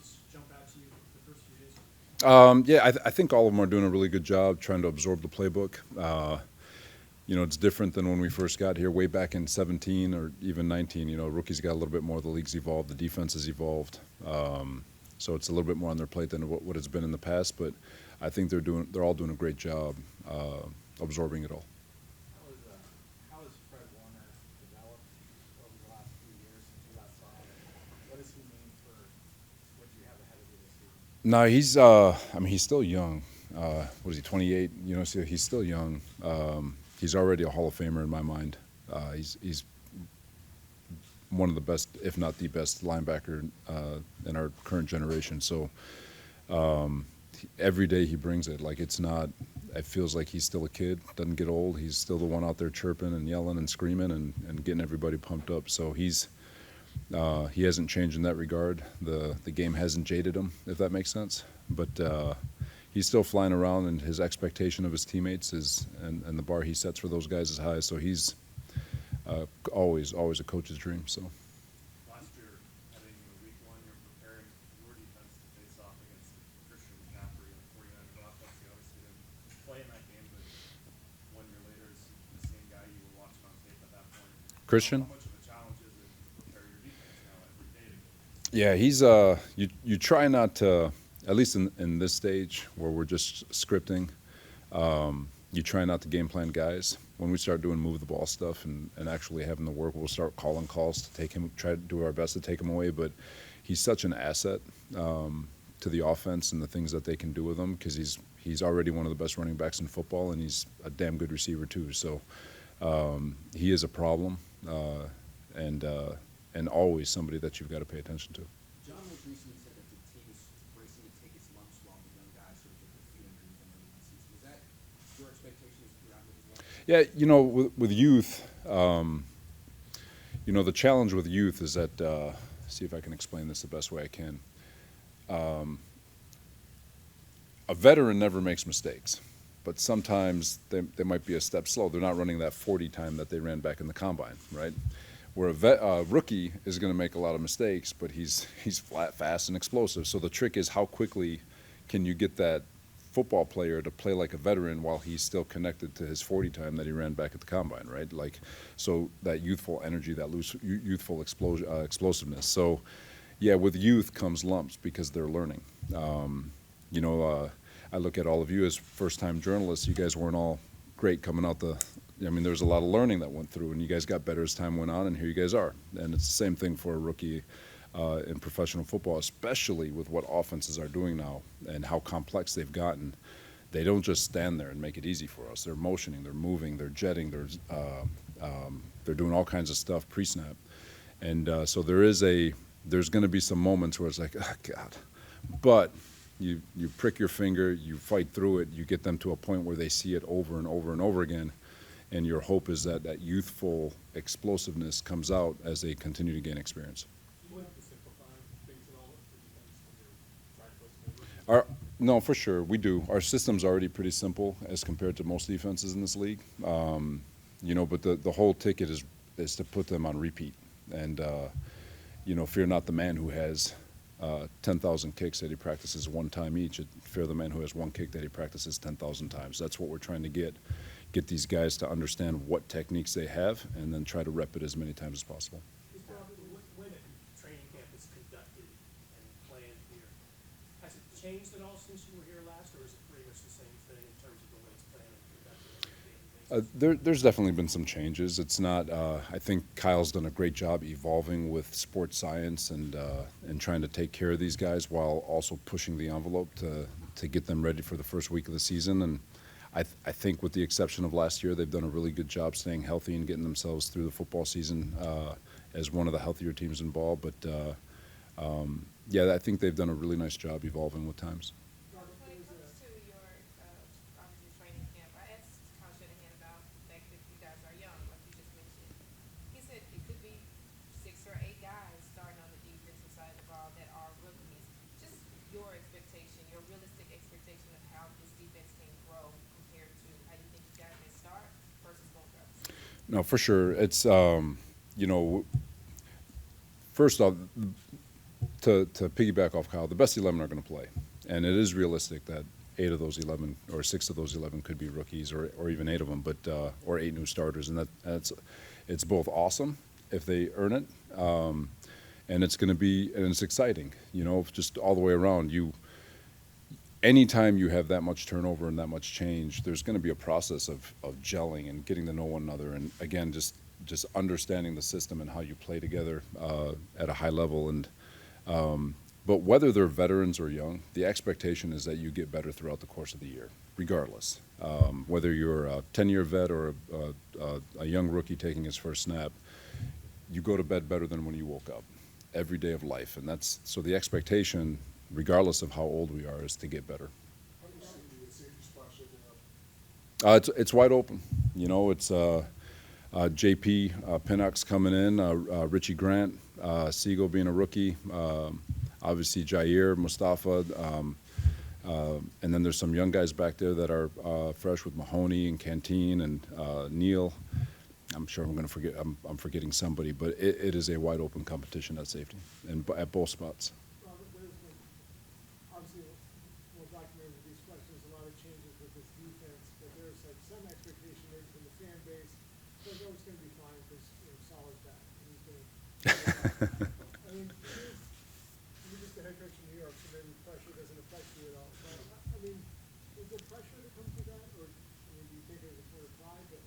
moments jump out to you the first few days? Yeah, I think all of them are doing a really good job trying to absorb the playbook. It's different than when we first got here way back in 17 or even 19. Rookies got a little bit more. The league's evolved. The defense has evolved. So it's a little bit more on their plate than what it's been in the past. But I think they're all doing a great job absorbing it all. How is Fred Warner developed over the last few years since you last saw him? What does he mean for what you have ahead of you this season? No, he's still young. What is he, 28? So he's still young. He's already a Hall of Famer in my mind. He's one of the best, if not the best, linebacker in our current generation. So every day he brings it. Like it's not. It feels like he's still a kid. Doesn't get old. He's still the one out there chirping and yelling and screaming and getting everybody pumped up. So he hasn't changed in that regard. The game hasn't jaded him, if that makes sense. But he's still flying around, and his expectation of his teammates and the bar he sets for those guys is high. So he's always a coach's dream. So. Last year, heading into week one, you're preparing your defense to face off against Christian McCaffrey and the 49ers offense. You obviously didn't play in that game, but 1 year later, it's the same guy you were watching on tape at that point. Christian? How much of a challenge is it to prepare your defense now every day to go? Yeah, he's you try not to, at least in this stage where we're just scripting, you try not to game plan guys. When we start doing move the ball stuff and actually having the work, we'll start calling calls to take him, try to do our best to take him away. But he's such an asset to the offense and the things that they can do with him because he's already one of the best running backs in football, and he's a damn good receiver too. So he is a problem and always somebody that you've got to pay attention to. John most recently said that the team is racing to take its lumps while the young guys sort of get their feet underneath them early in the season. Is that your expectations throughout it as well? Yeah, with youth, the challenge with youth is that, see if I can explain this the best way I can. A veteran never makes mistakes, but sometimes they might be a step slow. They're not running that 40 time that they ran back in the combine, right? Where a rookie is going to make a lot of mistakes, but he's flat, fast, and explosive. So the trick is how quickly can you get that football player to play like a veteran while he's still connected to his 40 time that he ran back at the combine, right? Like, so that youthful energy, that youthful explosiveness. So, yeah, with youth comes lumps because they're learning. I look at all of you as first-time journalists. You guys weren't all great coming out there was a lot of learning that went through, and you guys got better as time went on, and here you guys are. And it's the same thing for a rookie in professional football, especially with what offenses are doing now and how complex they've gotten. They don't just stand there and make it easy for us. They're motioning, they're moving, they're jetting, they're doing all kinds of stuff pre-snap. And so there's going to be some moments where it's like, oh, God. But you prick your finger, you fight through it, you get them to a point where they see it over and over and over again. And your hope is that youthful explosiveness comes out as they continue to gain experience. Do you have to simplify things at all for defense when you're trying to play? No, for sure, we do. Our system's already pretty simple as compared to most defenses in this league. But the whole ticket is to put them on repeat. And, fear not the man who has 10,000 kicks that he practices one time each. Fear the man who has one kick that he practices 10,000 times. That's what we're trying to get these guys to understand what techniques they have and then try to rep it as many times as possible. When a training camp is conducted and planned here, has it changed at all since you were here last, or is it pretty much the same thing in terms of the way it's planned and conducted on a daily basis? There's definitely been some changes. It's not. I think Kyle's done a great job evolving with sports science and trying to take care of these guys while also pushing the envelope to get them ready for the first week of the season. And I think with the exception of last year, they've done a really good job staying healthy and getting themselves through the football season as one of the healthier teams in ball. But, I think they've done a really nice job evolving with times. When it comes to your obviously training camp, I asked Kyle Shanahan about the fact that you guys are young, like you just mentioned. He said it could be 6 or 8 guys starting on the defensive side of the ball that are rookies. Just your expectation, your realistic expectation of how this defense can grow compared to how you think you guys may start versus both guys. No, for sure. It's, first off, to piggyback off Kyle, the best 11 are going to play, and it is realistic that 8 of those 11 or 6 of those 11 could be rookies, or even 8 of them, but or 8 new starters, and it's both awesome if they earn it, and it's exciting, just all the way around. Anytime you have that much turnover and that much change, there's going to be a process of gelling and getting to know one another, and again, just understanding the system and how you play together at a high level. And but whether they're veterans or young, the expectation is that you get better throughout the course of the year, regardless. Whether you're a 10-year vet or a young rookie taking his first snap, you go to bed better than when you woke up every day of life, and so the expectation, regardless of how old we are, is to get better. It's wide open. It's JP Pinnock's coming in, Richie Grant, Siegel being a rookie, obviously Jair, Mustafa, and then there's some young guys back there that are fresh with Mahoney and Canteen and Neal. I'm sure I'm forgetting somebody, but it is a wide open competition at safety and at both spots. Robert, there's been, obviously, we'll document with these questions, a lot of changes with this defense, but there's like some expectation maybe from the fan base. They're always going to be fine because Saleh's back, and he's going to. I mean, you're just the head coach in New York, so maybe pressure doesn't affect you at all. But I mean, is there pressure that comes with that, or do you take it as a point of pride? But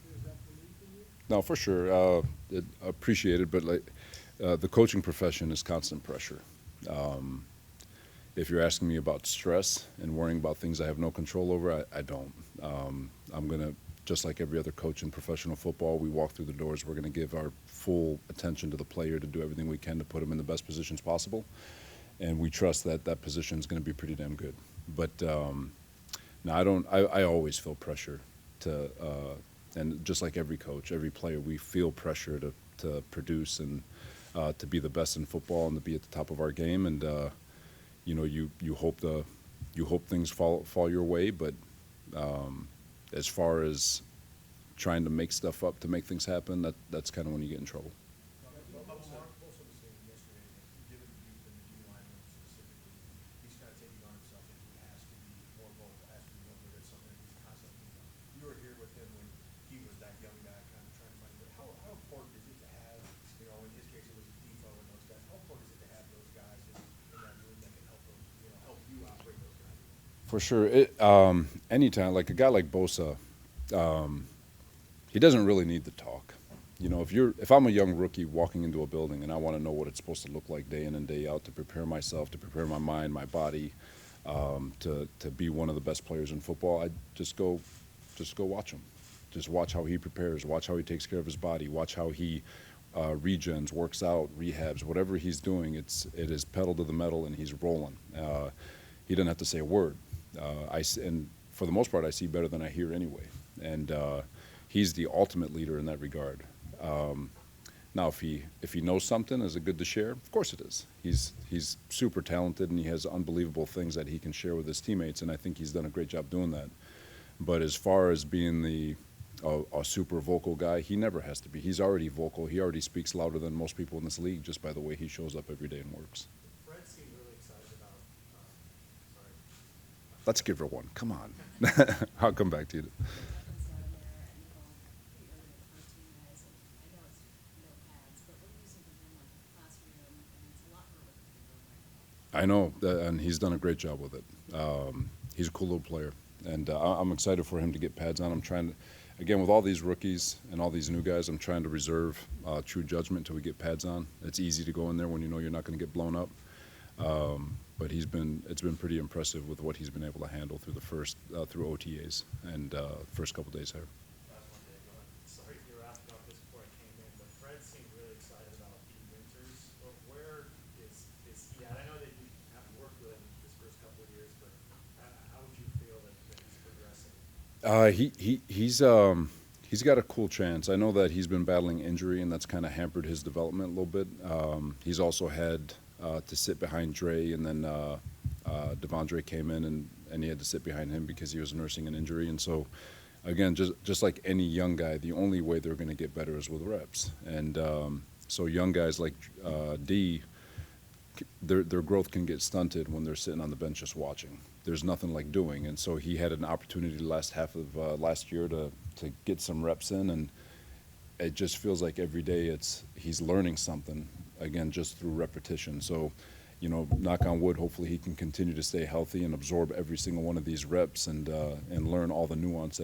is that for me from you? No, for sure. Appreciated, but the coaching profession is constant pressure. If you're asking me about stress and worrying about things I have no control over, I don't. I'm going to, just like every other coach in professional football, we walk through the doors, we're going to give our full attention to the player to do everything we can to put him in the best positions possible. And we trust that that position is going to be pretty damn good. But no, I always feel pressure to, and just like every coach, every player, we feel pressure to produce and to be the best in football and to be at the top of our game. And you hope things fall your way, but as far as trying to make stuff up to make things happen, that's kind of when you get in trouble. For sure. Anytime, like a guy like Bosa, he doesn't really need to talk. If I'm a young rookie walking into a building and I want to know what it's supposed to look like day in and day out, to prepare myself, to prepare my mind, my body, to be one of the best players in football, I just go watch him. Just watch how he prepares, watch how he takes care of his body, watch how he regens, works out, rehabs, whatever he's doing. It is pedal to the metal and he's rolling. He doesn't have to say a word. And for the most part, I see better than I hear anyway. And he's the ultimate leader in that regard. Now, if he knows something, is it good to share? Of course it is. He's super talented and he has unbelievable things that he can share with his teammates, and I think he's done a great job doing that. But as far as being a super vocal guy, he never has to be. He's already vocal. He already speaks louder than most people in this league just by the way he shows up every day and works. Fred seemed really excited about, sorry. Let's give her one. Come on. I'll come back to you. I know, and he's done a great job with it. He's a cool little player, and I'm excited for him to get pads on. I'm trying to, again, with all these rookies and all these new guys, I'm trying to reserve true judgment until we get pads on. It's easy to go in there when you know you're not going to get blown up. But it's been pretty impressive with what he's been able to handle through through OTAs and first couple days here. Last one, Dave, go ahead. Sorry if you were asked about this before I came in, but Fred seemed really excited about Pete Winters. But where is he at? I know that you haven't worked with him this first couple of years, but how would you feel that he's progressing? He's got a cool chance. I know that he's been battling injury, and that's kind of hampered his development a little bit. He's also had to sit behind Dre, and then Devondre came in, and he had to sit behind him because he was nursing an injury. And so, again, just like any young guy, the only way they're going to get better is with reps. And so young guys like D, their growth can get stunted when they're sitting on the bench just watching. There's nothing like doing, and so he had an opportunity the last half of last year to get some reps in, and it just feels like every day he's learning something again just through repetition. So, you know, knock on wood, hopefully he can continue to stay healthy and absorb every single one of these reps and learn all the nuance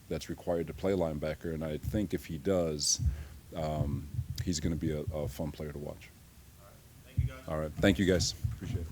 that's required to play linebacker. And I think if he does, he's going to be a fun player to watch. All right. Thank you, guys. All right, thank you guys. Appreciate it.